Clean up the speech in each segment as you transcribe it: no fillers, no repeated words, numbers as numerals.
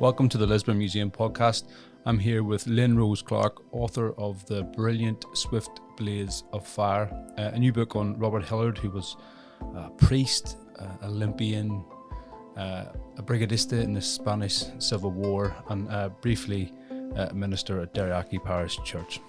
Welcome to the Lisbon Museum podcast. I'm here with Lin Rose Clark, author of the brilliant Swift Blaze of Fire, a new book on Robert Hilliard, who was a priest, Olympian, a Brigadista in the Spanish Civil War, and briefly a minister at Derryaki Parish Church.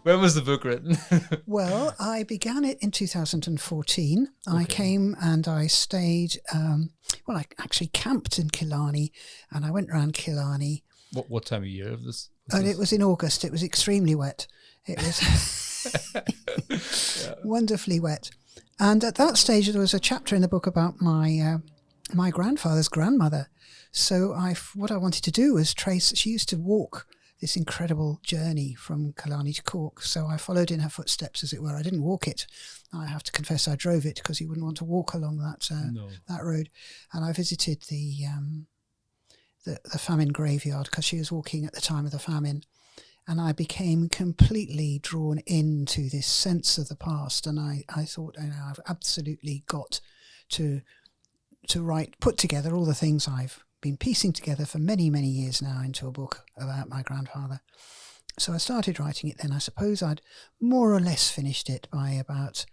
When was the book written? Well, I began it in 2014. Okay. I came and I stayed, I actually camped in Killarney and I went around Killarney. What time of year of this? It was in August. It was extremely wet. It was wonderfully wet. And at that stage, there was a chapter in the book about my grandfather's grandmother. So what I wanted to do was trace, she used to walk this incredible journey from Killarney to Cork. So I followed in her footsteps, as it were. I didn't walk it. I have to confess I drove it because you wouldn't want to walk along that road. And I visited the famine graveyard because she was walking at the time of the famine. And I became completely drawn into this sense of the past. And I thought, I've absolutely got to put together all the things I've been piecing together for many, many years now into a book about my grandfather. So I started writing it then. I suppose I'd more or less finished it by about,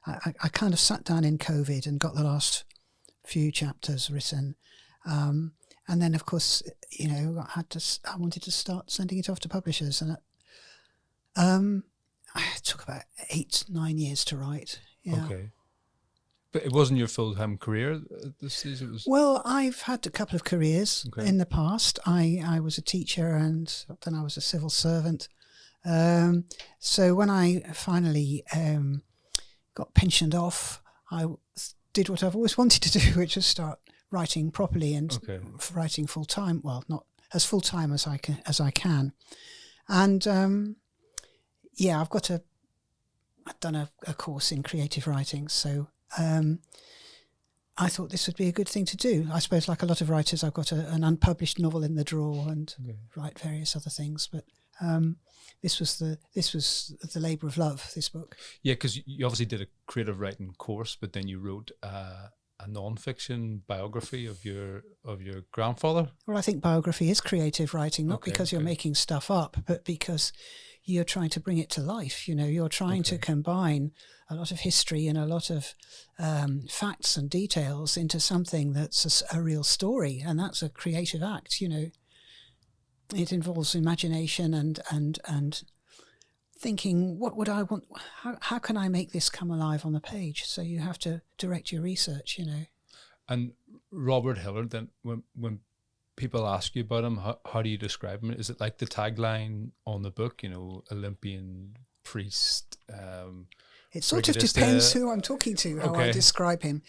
I kind of sat down in COVID and got the last few chapters written. And then, of course, I wanted to start sending it off to publishers. And it took about 8-9 years to write. Yeah. Okay. But it wasn't your full-time career at this stage? It was... Well, I've had a couple of careers in the past. I was a teacher and then I was a civil servant. So when I finally got pensioned off, I did what I've always wanted to do, which was start writing properly and writing full-time. Well, not as full-time as I can. And I've done a course in creative writing, so I thought this would be a good thing to do. I suppose, like a lot of writers, I've got an unpublished novel in the drawer and write various other things. But this was the labour of love. This book. Yeah, because you obviously did a creative writing course, but then you wrote a non-fiction biography of your grandfather. Well, I think biography is creative writing, not because you're making stuff up, but because you're trying to bring it to life. You're trying to combine a lot of history and a lot of facts and details into something that's a real story, and that's a creative act. It involves imagination and thinking, what would I want? How can I make this come alive on the page? So you have to direct your research. And Robert Hilliard, then when people ask you about him, how do you describe him? Is it like the tagline on the book, Olympian, priest? It sort of depends who I'm talking to, how I describe him.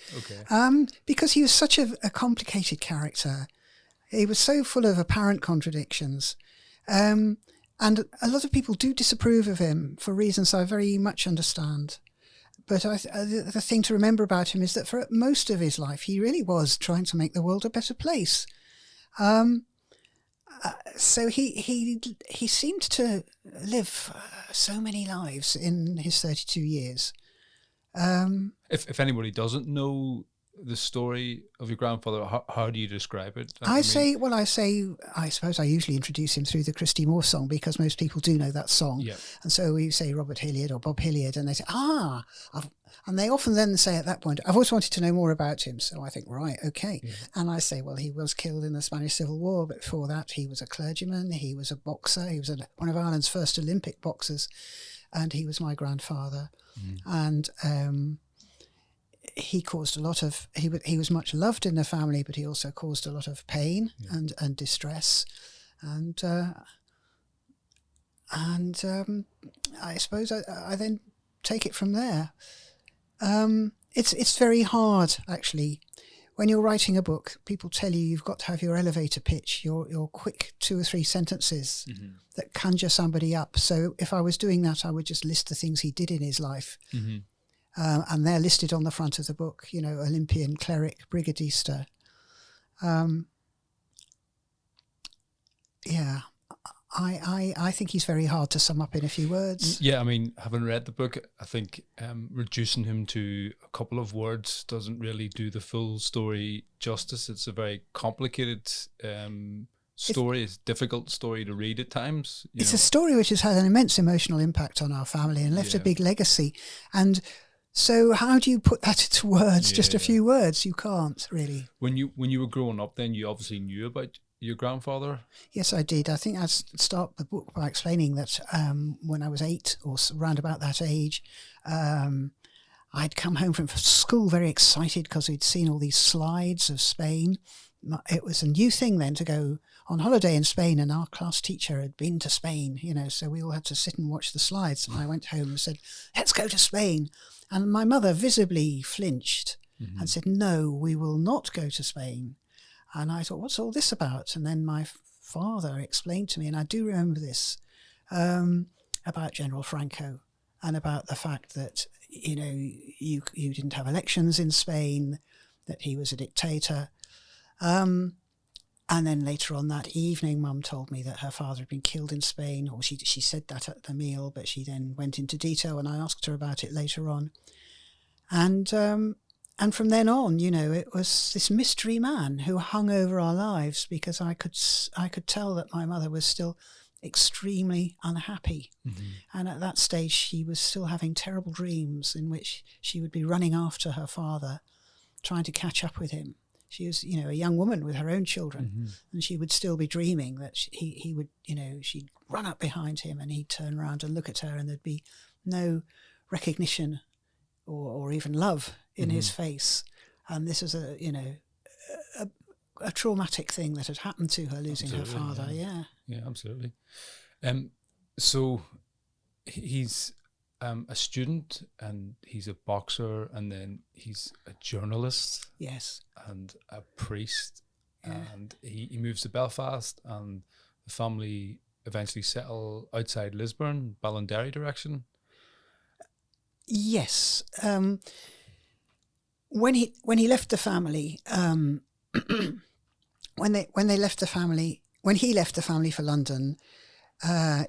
Because he was such a complicated character. He was so full of apparent contradictions. And a lot of people do disapprove of him for reasons I very much understand. But the thing to remember about him is that for most of his life, he really was trying to make the world a better place. So he seemed to live so many lives in his 32 years. If anybody doesn't know the story of your grandfather, how do you describe it? I suppose I usually introduce him through the Christy Moore song because most people do know that song. Yeah. And so we say Robert Hilliard or Bob Hilliard and they say, and they often then say at that point, I've always wanted to know more about him. So I think, right, okay. Yeah. And I say, well, he was killed in the Spanish Civil War, but before that he was a clergyman, he was a boxer, he was one of Ireland's first Olympic boxers, and he was my grandfather. And he caused a lot of, he was much loved in the family, but he also caused a lot of pain and distress. And I suppose I then take it from there. It's very hard, actually. When you're writing a book, people tell you you've got to have your elevator pitch, your quick 2 or 3 sentences that conjure somebody up. So if I was doing that, I would just list the things he did in his life. And they're listed on the front of the book, Olympian, cleric, brigadista. I think he's very hard to sum up in a few words. Yeah, I mean, having read the book, I think reducing him to a couple of words doesn't really do the full story justice. It's a very complicated story. It's a difficult story to read at times. It's a story which has had an immense emotional impact on our family and left a big legacy. And so how do you put that into words? Just a few words? You can't really. When you were growing up then, you obviously knew about your grandfather? Yes, I did. I think I'd start the book by explaining that when I was 8 or around about that age, I'd come home from school very excited because we'd seen all these slides of Spain. It was a new thing then to go on holiday in Spain, and our class teacher had been to Spain, so we all had to sit and watch the slides. And I went home and said, let's go to Spain. And my mother visibly flinched and said, no, we will not go to Spain. And I thought, what's all this about? And then my father explained to me, and I do remember this, about General Franco and about the fact that, you didn't have elections in Spain, that he was a dictator. And then later on that evening, Mum told me that her father had been killed in Spain, or she said that at the meal, but she then went into detail, and I asked her about it later on. And from then on, it was this mystery man who hung over our lives, because I could tell that my mother was still extremely unhappy. And at that stage, she was still having terrible dreams in which she would be running after her father, trying to catch up with him. She was, a young woman with her own children, and she would still be dreaming that he would, she'd run up behind him and he'd turn around and look at her, and there'd be no recognition or even love in his face. And this was a traumatic thing that had happened to her, losing her father. Yeah, absolutely. So he's a student, and he's a boxer, and then he's a journalist. Yes. And a priest. And he moves to Belfast, and the family eventually settle outside Lisburn, Ballinderry direction. Yes. When he left the family, when he left the family for London,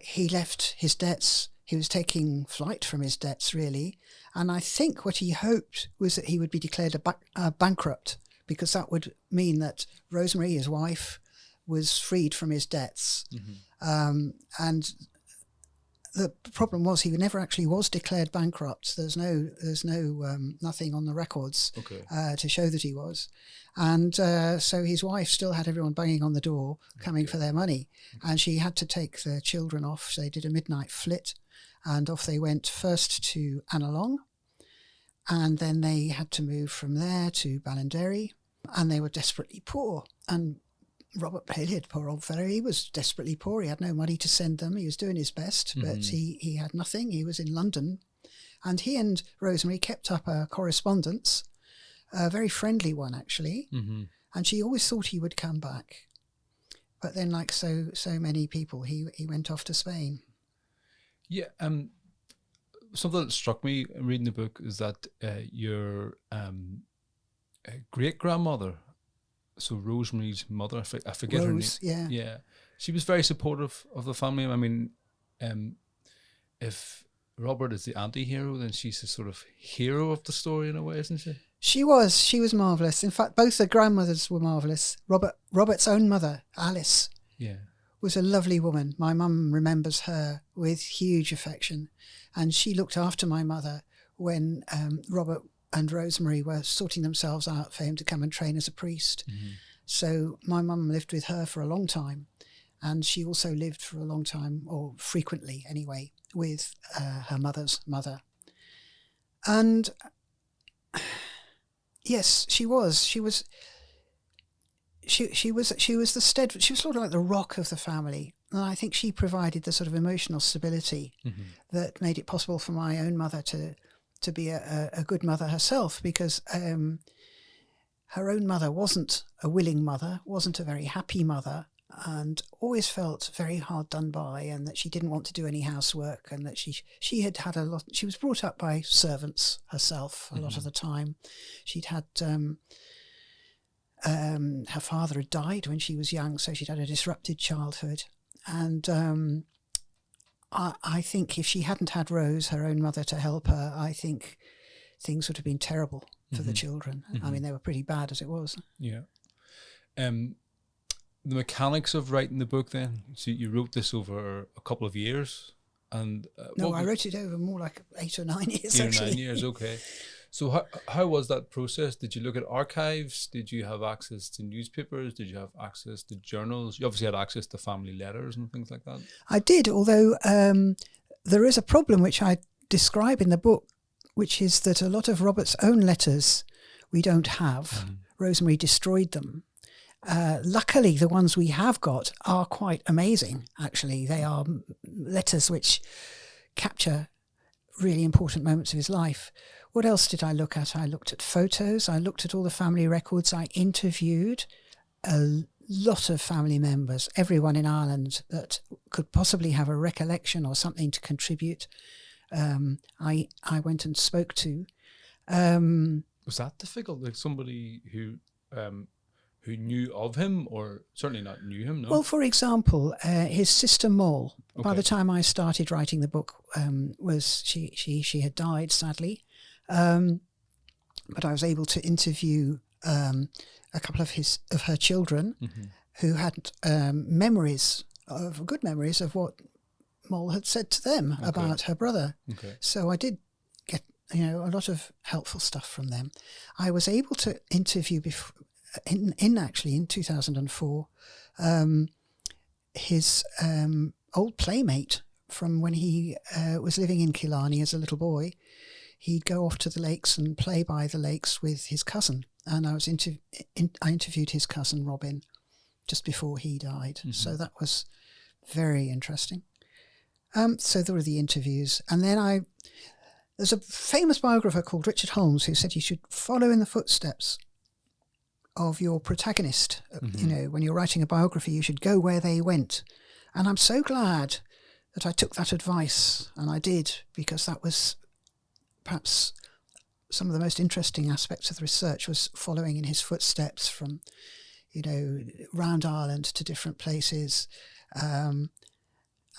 he left his debts. He was taking flight from his debts, really. And I think what he hoped was that he would be declared a bankrupt, because that would mean that Rosemary, his wife, was freed from his debts. And the problem was he never actually was declared bankrupt. There's no nothing on the records to show that he was. And so his wife still had everyone banging on the door, coming for their money. And she had to take the children off. So they did a midnight flit, and off they went first to Annalong. And then they had to move from there to Ballinderry, and they were desperately poor. And Robert Hilliard, poor old fellow, he was desperately poor. He had no money to send them. He was doing his best, but he had nothing. He was in London. And he and Rosemary kept up a correspondence, a very friendly one, actually. And she always thought he would come back. But then, like so many people, he went off to Spain. Yeah, something that struck me reading the book is that your great-grandmother, so Rosemary's mother, I forget Rose, her name. Yeah, she was very supportive of the family. I mean, if Robert is the anti-hero, then she's the sort of hero of the story in a way, isn't she? She was marvellous. In fact, both the grandmothers were marvellous. Robert's own mother, Alice, was a lovely woman. My mum remembers her with huge affection, and she looked after my mother when Robert and Rosemary were sorting themselves out for him to come and train as a priest. So my mum lived with her for a long time, and she also lived for a long time, or frequently anyway, with her mother's mother. And yes, she was sort of like the rock of the family. And I think she provided the sort of emotional stability that made it possible for my own mother to be a good mother herself, because her own mother wasn't a willing mother, wasn't a very happy mother, and always felt very hard done by, and that she didn't want to do any housework, and that she had a lot. She was brought up by servants herself a lot of the time. She'd had her father had died when she was young, so she'd had a disrupted childhood. And I think if she hadn't had Rose, her own mother, to help her, I think things would have been terrible for the children. I mean, they were pretty bad as it was. Yeah. The mechanics of writing the book then, so you wrote this over a couple of years, and No, I wrote it over more like 8 or 9 years. 8 or 9 years, okay. So how was that process? Did you look at archives? Did you have access to newspapers? Did you have access to journals? You obviously had access to family letters and things like that. I did, although there is a problem which I describe in the book, which is that a lot of Robert's own letters we don't have. Rosemary destroyed them. Luckily, the ones we have got are quite amazing, actually. They are letters which capture really important moments of his life. What else did I look at? I looked at photos. I looked at all the family records. I interviewed a lot of family members, everyone in Ireland that could possibly have a recollection or something to contribute. I went and spoke to. Was that difficult? Like somebody who knew of him, or certainly not knew him? No. Well, for example, his sister Moll. Okay. By the time I started writing the book, she had died sadly, but I was able to interview a couple of her children who had good memories of what Moll had said to them about her brother. Okay. So I did get a lot of helpful stuff from them. I was able to interview in 2004 his old playmate from when he was living in Killarney as a little boy. He'd go off to the lakes and play by the lakes with his cousin, and I interviewed his cousin Robin just before he died. So that was very interesting. So there were the interviews, and then there's a famous biographer called Richard Holmes who said you should follow in the footsteps of your protagonist. When you're writing a biography, you should go where they went. And I'm so glad that I took that advice, and I did, because that was perhaps some of the most interesting aspects of the research, was following in his footsteps from, round Ireland to different places.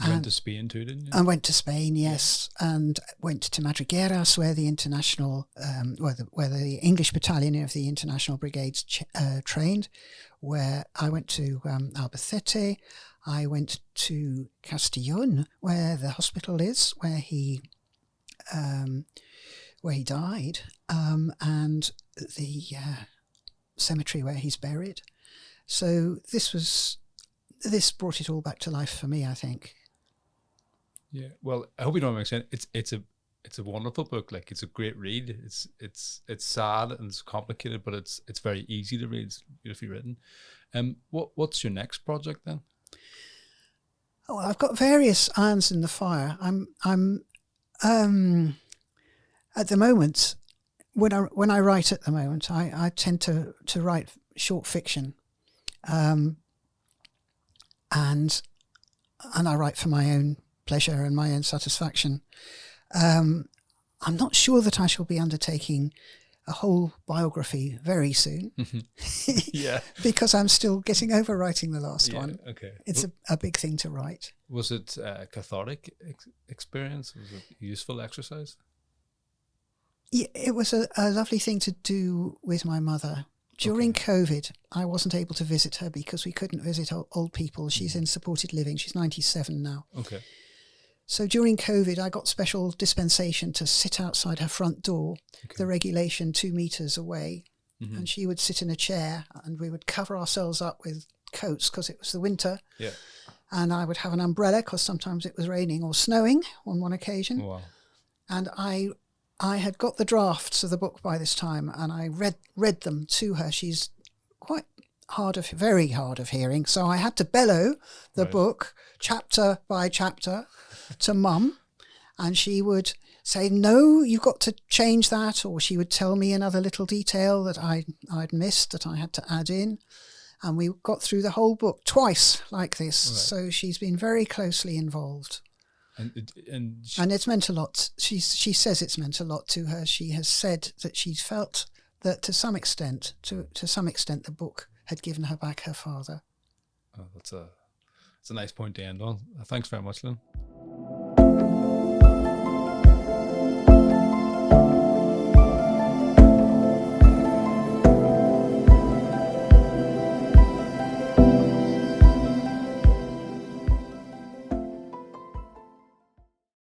You went to Spain too, didn't you? I went to Spain, yes, and went to Madrigueras, where the international, where the English battalion of the international brigades trained. Where I went to Albacete, I went to Castellón, where the hospital is, where he died, and the cemetery where he's buried. So this brought it all back to life for me, I think. Yeah, well, I hope you don't understand. It's a wonderful book. Like, it's a great read. It's sad and it's complicated, but it's very easy to read. It's beautifully written. What's your next project then? Oh, I've got various irons in the fire. I'm at the moment, when I write at the moment, I tend to write short fiction, and I write for my own pleasure and my own satisfaction. I'm not sure that I shall be undertaking a whole biography very soon. Yeah, because I'm still getting over writing the last one. Okay, it's a big thing to write. Was it a cathartic experience? Was it a useful exercise? Yeah, it was a lovely thing to do with my mother. During COVID, I wasn't able to visit her because we couldn't visit old people. She's in supported living. She's 97 now. Okay. So during COVID, I got special dispensation to sit outside her front door, the regulation 2 meters away. And she would sit in a chair and we would cover ourselves up with coats because it was the winter. Yeah. And I would have an umbrella because sometimes it was raining or snowing on one occasion. Wow. And I had got the drafts of the book by this time, and I read them to her. She's quite very hard of hearing, so I had to bellow the book chapter by chapter to Mum, and she would say, "No, you've got to change that," or she would tell me another little detail that I'd missed that I had to add in, and we got through the whole book twice like this. Right. So she's been very closely involved. And it's meant a lot. She says it's meant a lot to her. She has said that she felt that to some extent, the book had given her back her father. Oh, that's a It's a nice point to end on. Thanks very much, Lynn.